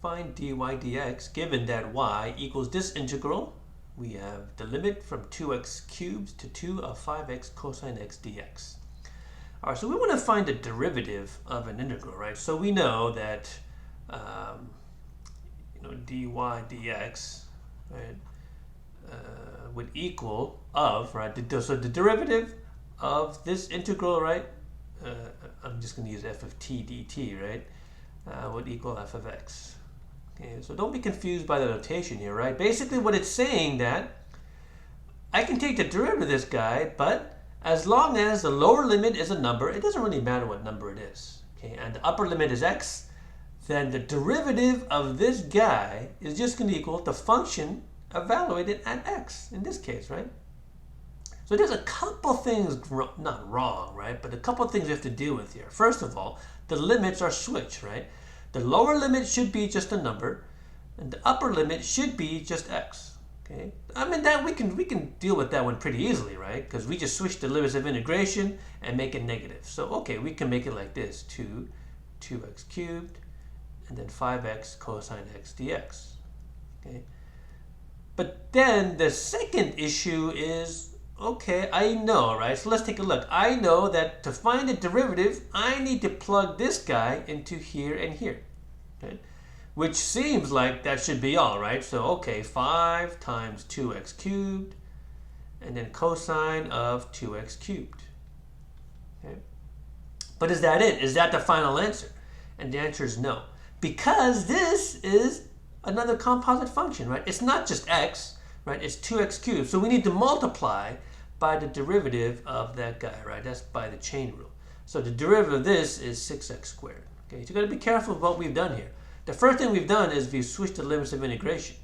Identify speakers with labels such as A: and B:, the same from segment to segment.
A: find dy dx given that y equals this integral. We have the limit from 2x cubed to 2 of 5x cosine x dx. All right, so we want to find the derivative of an integral, right? So we know that dy dx, right, would equal of, right? So the derivative of this integral, right? I'm just going to use f of t dt, right? Would equal f of x. Okay, so don't be confused by the notation here, right? Basically, what it's saying that I can take the derivative of this guy, but as long as the lower limit is a number, it doesn't really matter what number it is. Okay, and the upper limit is x, then the derivative of this guy is just going to equal the function evaluated at x in this case, right? So there's a couple things not wrong, right? But a couple things we have to deal with here. First of all, the limits are switched, right? The lower limit should be just a number, and the upper limit should be just x. Okay, I mean that we can deal with that one pretty easily, right? Because we just switch the limits of integration and make it negative. So okay, we can make it like this: 2x cubed, and then 5x cosine x dx. Okay, but then the second issue is, okay, I know, right? So let's take a look. I know that to find the derivative, I need to plug this guy into here and here, right? Which seems like that should be all, right? So, okay, 5 times 2x cubed, and then cosine of 2x cubed. Okay? But is that it? Is that the final answer? And the answer is no. Because this is another composite function, right? It's not just x, right? It's 2x cubed. So we need to multiply by the derivative of that guy, right? That's by the chain rule. So the derivative of this is 6x squared. Okay, so you got to be careful of what we've done here. The first thing we've done is we've switched the limits of integration.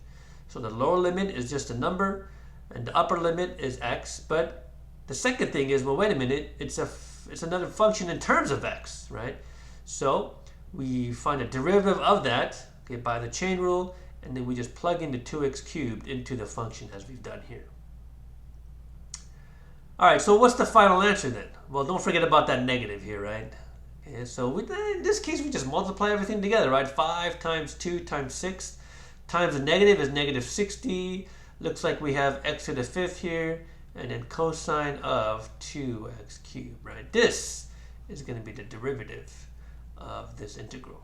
A: So the lower limit is just a number, and the upper limit is x. But the second thing is, well, wait a minute, it's another function in terms of x, right? So we find a derivative of that, okay, by the chain rule, and then we just plug in the 2x cubed into the function as we've done here. All right, so what's the final answer then? Well, don't forget about that negative here, right? Okay, so in this case, we just multiply everything together, right? 5 times 2 times 6 times the negative is negative 60. Looks like we have x to the 5th here, and then cosine of 2x cubed, right? This is going to be the derivative of this integral.